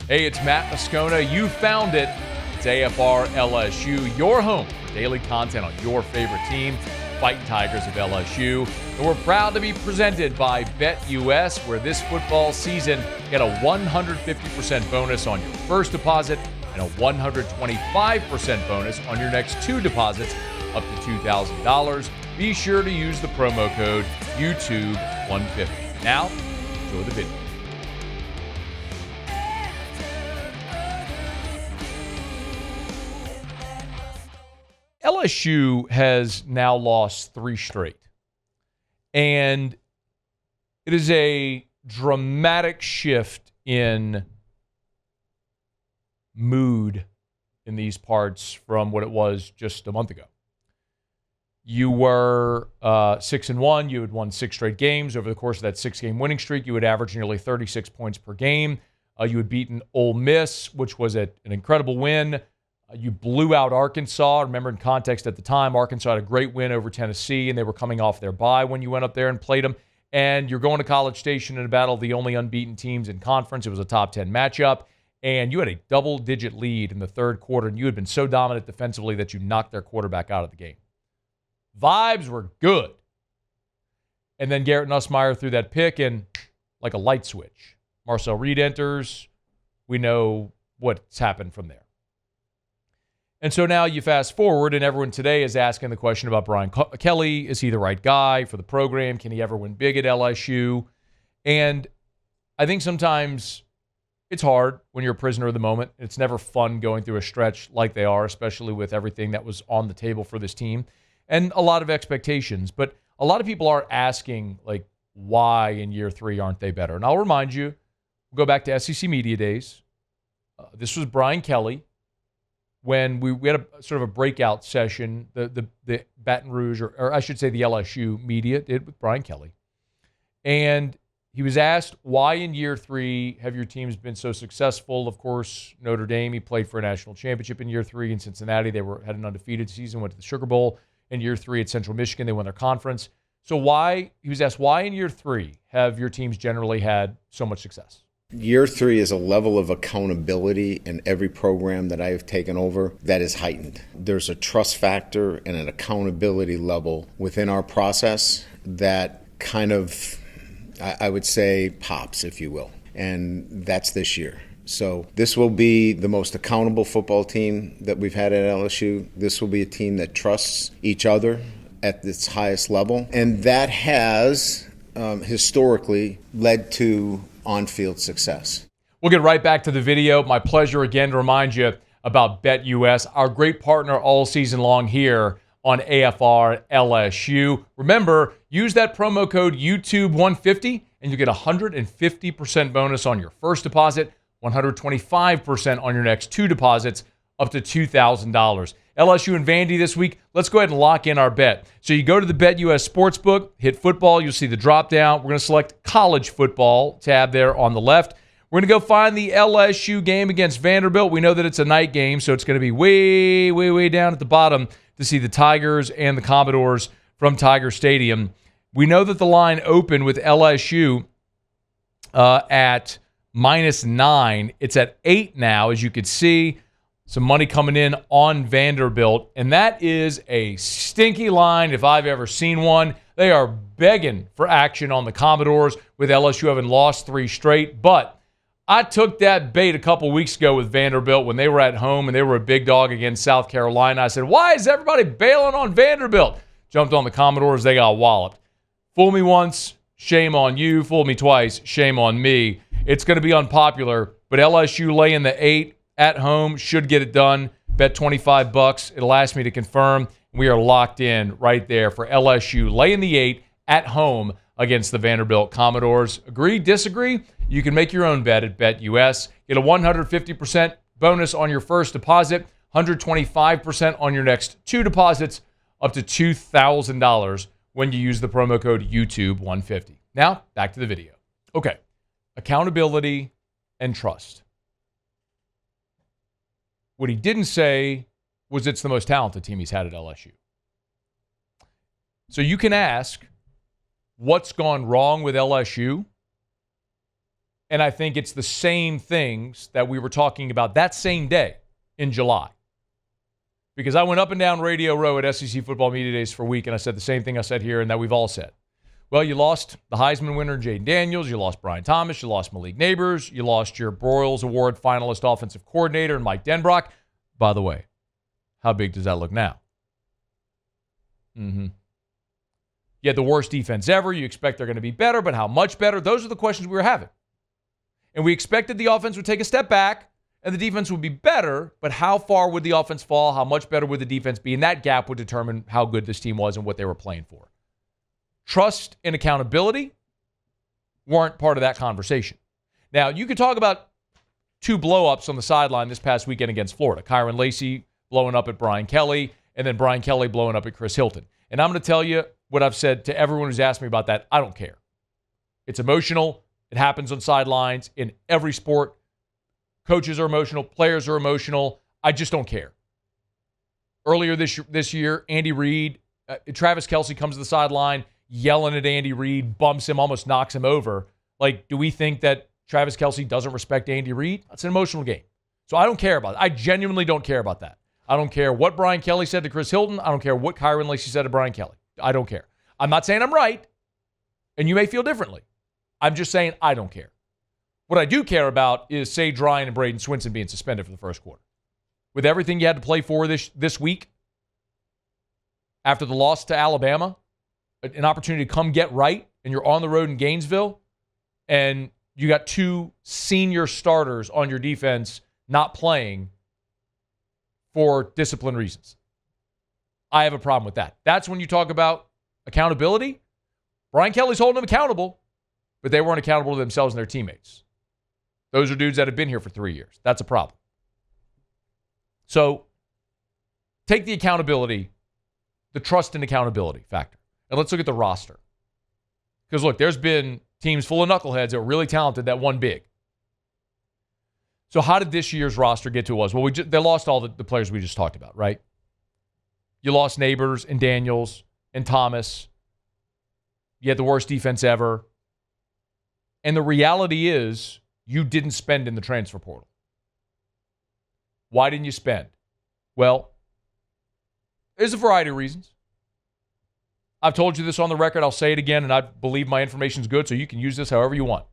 Hey, it's Matt Moscona. You found it. It's AFR LSU, your home for daily content on your favorite team, Fighting Tigers of LSU. And we're proud to be presented by BetUS, where this football season, get a 150% bonus on your first deposit and a 125% bonus on your next two deposits up to $2,000. Be sure to use the promo code YouTube150. Now, enjoy the video. LSU has now lost 3 straight. And it is a dramatic shift in mood in these parts from what it was just a month ago. You were 6-1. You had won 6 straight games. Over the course of that 6-game winning streak, you had averaged nearly 36 points per game. You had beaten Ole Miss, which was an incredible win. You blew out Arkansas. Remember, in context at the time, Arkansas had a great win over Tennessee, and they were coming off their bye when you went up there and played them. And you're going to College Station in a battle of the only unbeaten teams in conference. It was a top 10 matchup. And you had a double-digit lead in the third quarter, and you had been so dominant defensively that you knocked their quarterback out of the game. Vibes were good. And then Garrett Nussmeier threw that pick, and like a light switch, Marcel Reed enters. We know what's happened from there. And so now you fast forward, and everyone today is asking the question about Brian Kelly. Is he the right guy for the program? Can he ever win big at LSU? And I think sometimes it's hard when you're a prisoner of the moment. It's never fun going through a stretch like they are, especially with everything that was on the table for this team and a lot of expectations. But a lot of people are asking, like, why in year 3 aren't they better? And I'll remind you, we'll go back to SEC Media Days. This was Brian Kelly. When we had a sort of a breakout session, the Baton Rouge, or I should say the LSU media did with Brian Kelly. And he was asked, why in year 3 have your teams been so successful? Of course, Notre Dame, he played for a national championship in year 3. In Cincinnati, they had an undefeated season, went to the Sugar Bowl. In year 3 at Central Michigan, they won their conference. So he was asked, why in year 3 have your teams generally had so much success? Year 3 is a level of accountability in every program that I have taken over that is heightened. There's a trust factor and an accountability level within our process that kind of, I would say, pops, if you will. And that's this year. So this will be the most accountable football team that we've had at LSU. This will be a team that trusts each other at its highest level. And that has historically led to on-field success. We'll get right back to the video. My pleasure again to remind you about BetUS, our great partner all season long here on AFR LSU. Remember, use that promo code YouTube150 and you get a 150% bonus on your first deposit, 125% on your next 2 deposits, up to $2,000. LSU and Vandy this week. Let's go ahead and lock in our bet. So you go to the BetUS Sportsbook, hit football, you'll see the drop down. We're going to select college football tab there on the left. We're going to go find the LSU game against Vanderbilt. We know that it's a night game, so it's going to be way, way, way down at the bottom to see the Tigers and the Commodores from Tiger Stadium. We know that the line opened with LSU at -9. It's at 8 now, as you could see. Some money coming in on Vanderbilt, and that is a stinky line if I've ever seen one. They are begging for action on the Commodores with LSU having lost 3 straight, but I took that bait a couple weeks ago with Vanderbilt when they were at home and they were a big dog against South Carolina. I said, why is everybody bailing on Vanderbilt? Jumped on the Commodores, they got walloped. Fool me once, shame on you. Fool me twice, shame on me. It's going to be unpopular, but LSU laying the 8 at home should get it done. Bet $25. It'll ask me to confirm. We are locked in right there for LSU laying the 8 at home against the Vanderbilt Commodores. Agree, disagree? You can make your own bet at BetUS. Get a 150% bonus on your first deposit, 125% on your next 2 deposits, up to $2,000 when you use the promo code YouTube150. Now, back to the video. Okay, accountability and trust. What he didn't say was it's the most talented team he's had at LSU. So you can ask, what's gone wrong with LSU? And I think it's the same things that we were talking about that same day in July. Because I went up and down Radio Row at SEC Football Media Days for a week, and I said the same thing I said here and that we've all said. Well, you lost the Heisman winner, Jaden Daniels. You lost Brian Thomas. You lost Malik Neighbors. You lost your Broyles Award finalist offensive coordinator, and Mike Denbrock. By the way, how big does that look now? You had the worst defense ever. You expect they're going to be better, but how much better? Those are the questions we were having. And we expected the offense would take a step back and the defense would be better, but how far would the offense fall? How much better would the defense be? And that gap would determine how good this team was and what they were playing for. Trust and accountability weren't part of that conversation. Now, you could talk about 2 blow-ups on the sideline this past weekend against Florida. Kyron Lacey blowing up at Brian Kelly, and then Brian Kelly blowing up at Chris Hilton. And I'm going to tell you what I've said to everyone who's asked me about that. I don't care. It's emotional. It happens on sidelines in every sport. Coaches are emotional. Players are emotional. I just don't care. Earlier this year, Andy Reid, Travis Kelce comes to the sideline yelling at Andy Reid, bumps him, almost knocks him over. Like, do we think that Travis Kelce doesn't respect Andy Reid? That's an emotional game. So I don't care about it. I genuinely don't care about that. I don't care what Brian Kelly said to Chris Hilton. I don't care what Kyron Lacey said to Brian Kelly. I don't care. I'm not saying I'm right, and you may feel differently. I'm just saying I don't care. What I do care about is Sage Ryan and Braden Swinson being suspended for the first quarter. With everything you had to play for this week, after the loss to Alabama, an opportunity to come get right, and you're on the road in Gainesville, and you got 2 senior starters on your defense not playing for discipline reasons. I have a problem with that. That's when you talk about accountability. Brian Kelly's holding them accountable, but they weren't accountable to themselves and their teammates. Those are dudes that have been here for 3 years. That's a problem. So take the accountability, the trust and accountability factor. And let's look at the roster. Because, look, there's been teams full of knuckleheads that were really talented that won big. So how did this year's roster get to us? Well, they lost all the players we just talked about, right? You lost Neighbors and Daniels and Thomas. You had the worst defense ever. And the reality is you didn't spend in the transfer portal. Why didn't you spend? Well, there's a variety of reasons. I've told you this on the record. I'll say it again, and I believe my information is good, so you can use this however you want.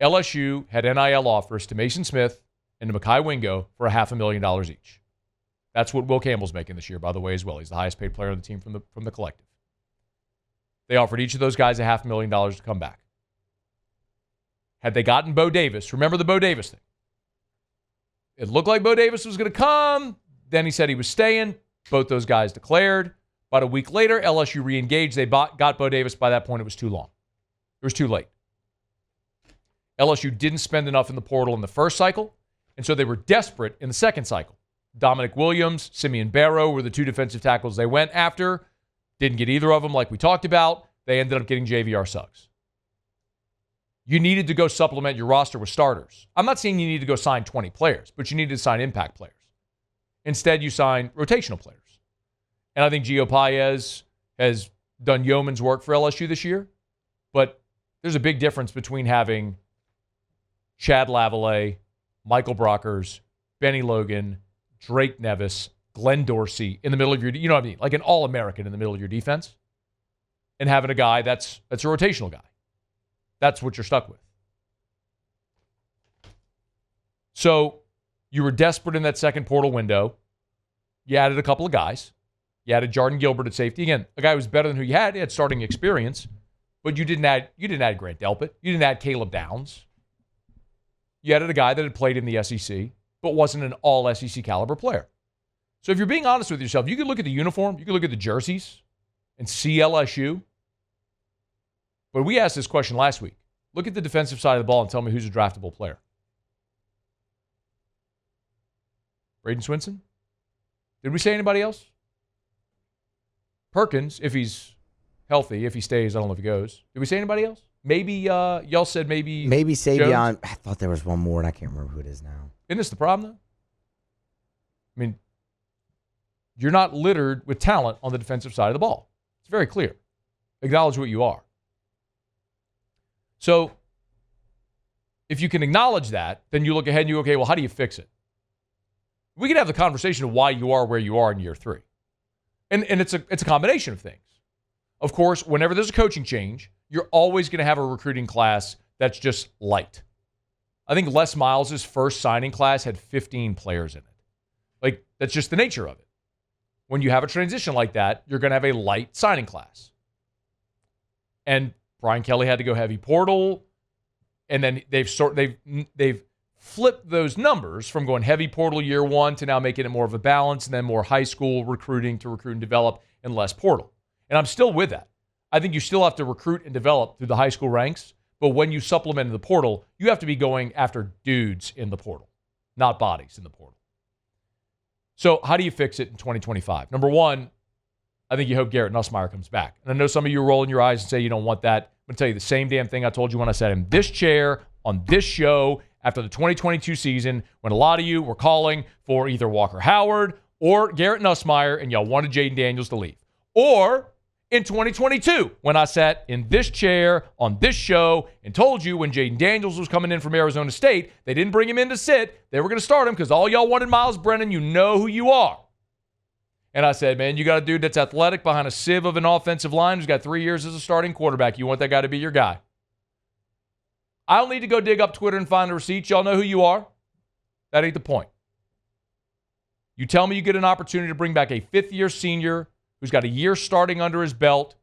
LSU had NIL offers to Mason Smith and to Mekhi Wingo for $500,000 each. That's what Will Campbell's making this year, by the way, as well. He's the highest paid player on the team from the collective. They offered each of those guys $500,000 to come back. Had they gotten Bo Davis, remember the Bo Davis thing? It looked like Bo Davis was going to come. Then he said he was staying. Both those guys declared. About a week later, LSU re-engaged. They got Bo Davis. By that point, it was too long. It was too late. LSU didn't spend enough in the portal in the first cycle, and so they were desperate in the second cycle. Dominic Williams, Simeon Barrow were the 2 defensive tackles they went after. Didn't get either of them like we talked about. They ended up getting JVR Suggs. You needed to go supplement your roster with starters. I'm not saying you need to go sign 20 players, but you needed to sign impact players. Instead, you sign rotational players. And I think Gio Paez has done yeoman's work for LSU this year. But there's a big difference between having Chad Lavallee, Michael Brockers, Benny Logan, Drake Nevis, Glenn Dorsey in the middle of your, you know what I mean? Like an All-American in the middle of your defense. And having a guy that's a rotational guy. That's what you're stuck with. So you were desperate in that second portal window. You added a couple of guys. You added Jordan Gilbert at safety. Again, a guy who was better than who you had. He had starting experience. But you didn't add Grant Delpit. You didn't add Caleb Downs. You added a guy that had played in the SEC, but wasn't an all-SEC caliber player. So if you're being honest with yourself, you could look at the uniform, you could look at the jerseys, and see LSU. But we asked this question last week. Look at the defensive side of the ball and tell me who's a draftable player. Braden Swinson? Did we say anybody else? Perkins, if he's healthy, if he stays, I don't know if he goes. Did we say anybody else? Maybe, y'all said maybe Savion. Jones? I thought there was one more, and I can't remember who it is now. Isn't this the problem, though? I mean, you're not littered with talent on the defensive side of the ball. It's very clear. Acknowledge what you are. So If you can acknowledge that, then you look ahead and you go, okay, well, how do you fix it? We can have the conversation of why you are where you are in year 3. And it's a combination of things. Of course, whenever there's a coaching change, you're always going to have a recruiting class that's just light. I think Les Miles' first signing class had 15 players in it. Like, that's just the nature of it. When you have a transition like that, you're going to have a light signing class. And Brian Kelly had to go heavy portal, and then they've flipped those numbers from going heavy portal year 1 to now making it more of a balance, and then more high school recruiting to recruit and develop and less portal. And I'm still with that. I think you still have to recruit and develop through the high school ranks, but when you supplement in the portal, you have to be going after dudes in the portal, not bodies in the portal. So how do you fix it in 2025? Number one, I think you hope Garrett Nussmeier comes back. And I know some of you are rolling your eyes and say you don't want that. I'm going to tell you the same damn thing I told you when I sat in this chair on this show after the 2022 season, when a lot of you were calling for either Walker Howard or Garrett Nussmeier and y'all wanted Jaden Daniels to leave. Or in 2022, when I sat in this chair on this show and told you when Jaden Daniels was coming in from Arizona State, they didn't bring him in to sit. They were going to start him because all y'all wanted Miles Brennan. You know who you are. And I said, man, you got a dude that's athletic behind a sieve of an offensive line who's got 3 years as a starting quarterback. You want that guy to be your guy. I don't need to go dig up Twitter and find the receipts. Y'all know who you are. That ain't the point. You tell me you get an opportunity to bring back a fifth-year senior who's got a year starting under his belt,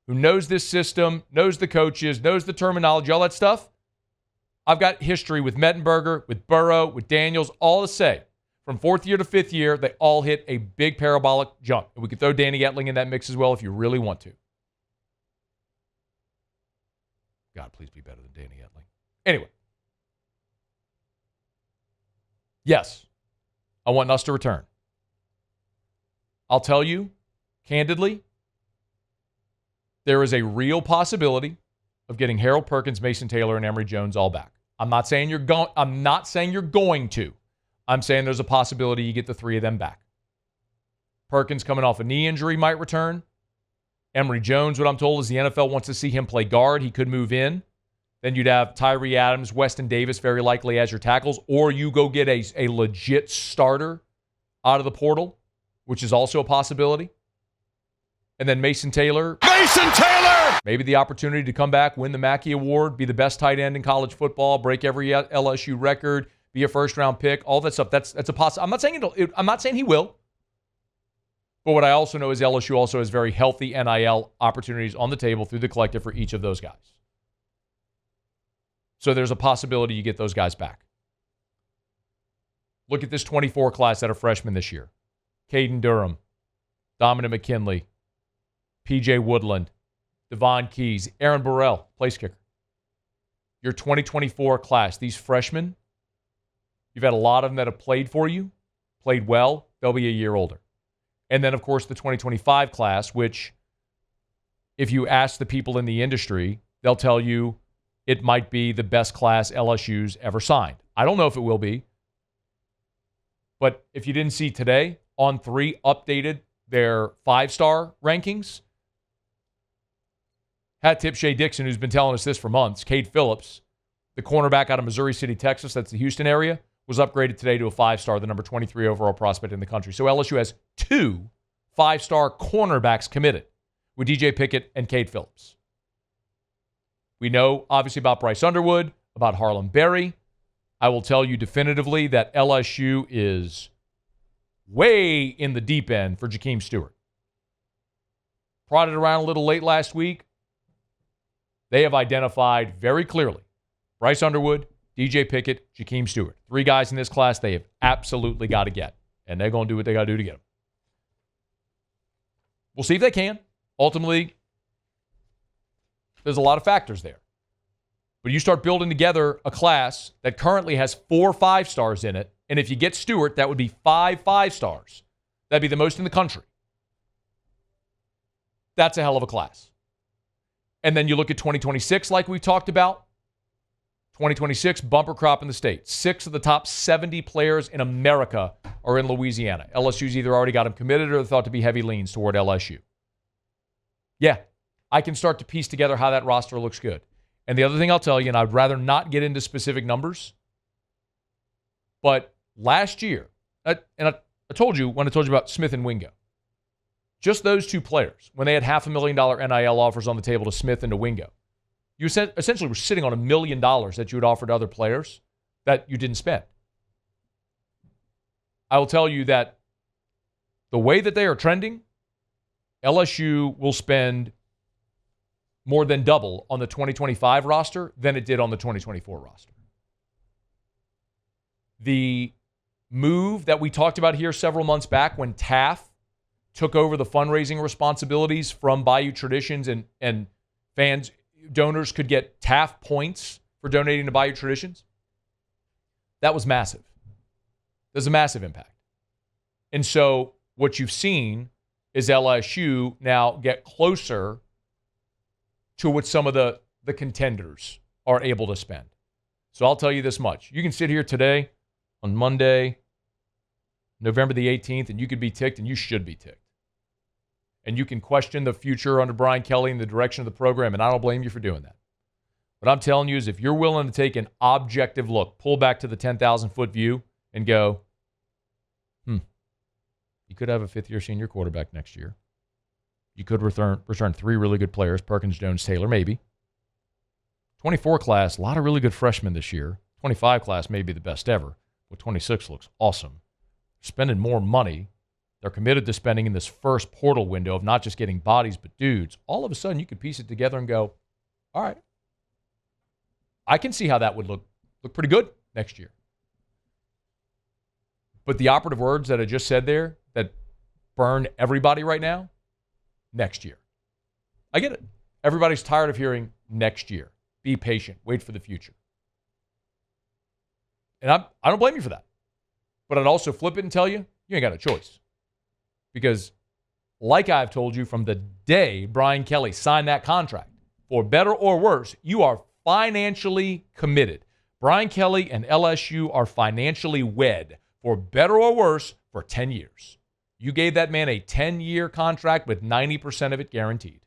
who knows this system, knows the coaches, knows the terminology, all that stuff. I've got history with Mettenberger, with Burrow, with Daniels, all to say. From fourth year to fifth year, they all hit a big parabolic jump. And we could throw Danny Etling in that mix as well if you really want to. God, please be better than Danny Etling. Anyway. Yes, I want Nuss to return. I'll tell you, candidly, there is a real possibility of getting Harold Perkins, Mason Taylor, and Emory Jones all back. I'm not saying you're going to. I'm saying there's a possibility you get the three of them back. Perkins coming off a knee injury might return. Emory Jones, what I'm told is the NFL wants to see him play guard. He could move in. Then you'd have Tyree Adams, Weston Davis very likely as your tackles, or you go get a legit starter out of the portal, which is also a possibility. And then Mason Taylor! Maybe the opportunity to come back, win the Mackey Award, be the best tight end in college football, break every LSU record, be a first-round pick, all that stuff. That's a possibility. I'm not saying he will. But what I also know is LSU also has very healthy NIL opportunities on the table through the collective for each of those guys. So there's a possibility you get those guys back. Look at this 24 class that are freshmen this year. Caden Durham, Dominic McKinley, P.J. Woodland, Devon Keys, Aaron Burrell, place kicker. Your 2024 class, these freshmen, you've had a lot of them that have played for you, played well. They'll be a year older. And then, of course, the 2025 class, which if you ask the people in the industry, they'll tell you it might be the best class LSU's ever signed. I don't know if it will be. But if you didn't see today, On3 updated their 5-star rankings. Hat tip Shea Dixon, who's been telling us this for months. Cade Phillips, the cornerback out of Missouri City, Texas, that's the Houston area, was upgraded today to a 5-star, the number 23 overall prospect in the country. So LSU has 2 5-star cornerbacks committed with DJ Pickett and Cade Phillips. We know, obviously, about Bryce Underwood, about Harlem Berry. I will tell you definitively that LSU is way in the deep end for Jakeem Stewart. Prodded around a little late last week. They have identified very clearly Bryce Underwood, DJ Pickett, Jakeem Stewart. 3 guys in this class they have absolutely got to get. And they're going to do what they got to do to get them. We'll see if they can. Ultimately, there's a lot of factors there. But you start building together a class that currently has 4 5-stars in it. And if you get Stewart, that would be 5 5-stars. That'd be the most in the country. That's a hell of a class. And then you look at 2026 like we talked about. 2026, bumper crop in the state. 6 of the top 70 players in America are in Louisiana. LSU's either already got them committed or thought to be heavy leans toward LSU. Yeah, I can start to piece together how that roster looks good. And the other thing I'll tell you, and I'd rather not get into specific numbers, but last year, I told you when I told you about Smith and Wingo, just those two players, when they had $500,000 NIL offers on the table to Smith and to Wingo, you essentially were sitting on $1 million that you had offered other players that you didn't spend. I will tell you that the way that they are trending, LSU will spend more than double on the 2025 roster than it did on the 2024 roster. The move that we talked about here several months back when TAF took over the fundraising responsibilities from Bayou Traditions and fans, donors could get TAF points for donating to Bayou Traditions, that was massive. There's a massive impact. And so what you've seen is LSU now get closer to what some of the contenders are able to spend. So I'll tell you this much. You can sit here today on Monday, November the 18th, and you could be ticked, and you should be ticked. And you can question the future under Brian Kelly and the direction of the program, and I don't blame you for doing that. What I'm telling you is if you're willing to take an objective look, pull back to the 10,000-foot view and go, you could have a fifth-year senior quarterback next year. You could return three really good players, Perkins, Jones, Taylor, maybe. 24 class, a lot of really good freshmen this year. 25 class may be the best ever, but 26 looks awesome. Spending more money. They're committed to spending in this first portal window of not just getting bodies, but dudes. All of a sudden, you could piece it together and go, all right, I can see how that would look pretty good next year. But the operative words that I just said there that burn everybody right now, next year. I get it. Everybody's tired of hearing next year. Be patient. Wait for the future. And I don't blame you for that. But I'd also flip it and tell you, you ain't got a choice. Because like I've told you from the day Brian Kelly signed that contract, for better or worse, you are financially committed. Brian Kelly and LSU are financially wed, for better or worse, for 10 years. You gave that man a 10-year contract with 90% of it guaranteed.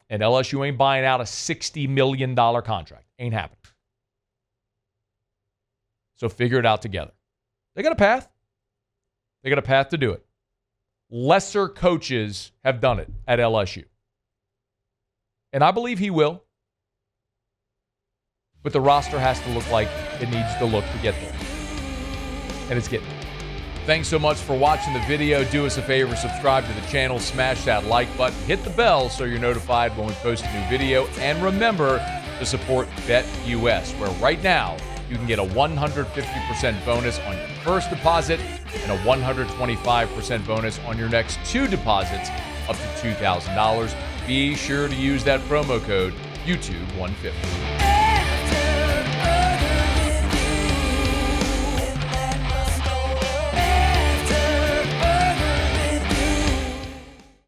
And LSU ain't buying out a $60 million contract. Ain't happening. So figure it out together. They got a path. They got a path to do it. Lesser coaches have done it at LSU. And I believe he will. But the roster has to look like it needs to look to get there. And it's getting there. Thanks so much for watching the video. Do us a favor, subscribe to the channel, smash that like button, hit the bell so you're notified when we post a new video, and remember to support BetUS, where right now you can get a 150% bonus on your first deposit and a 125% bonus on your next two deposits up to $2,000. Be sure to use that promo code YouTube150.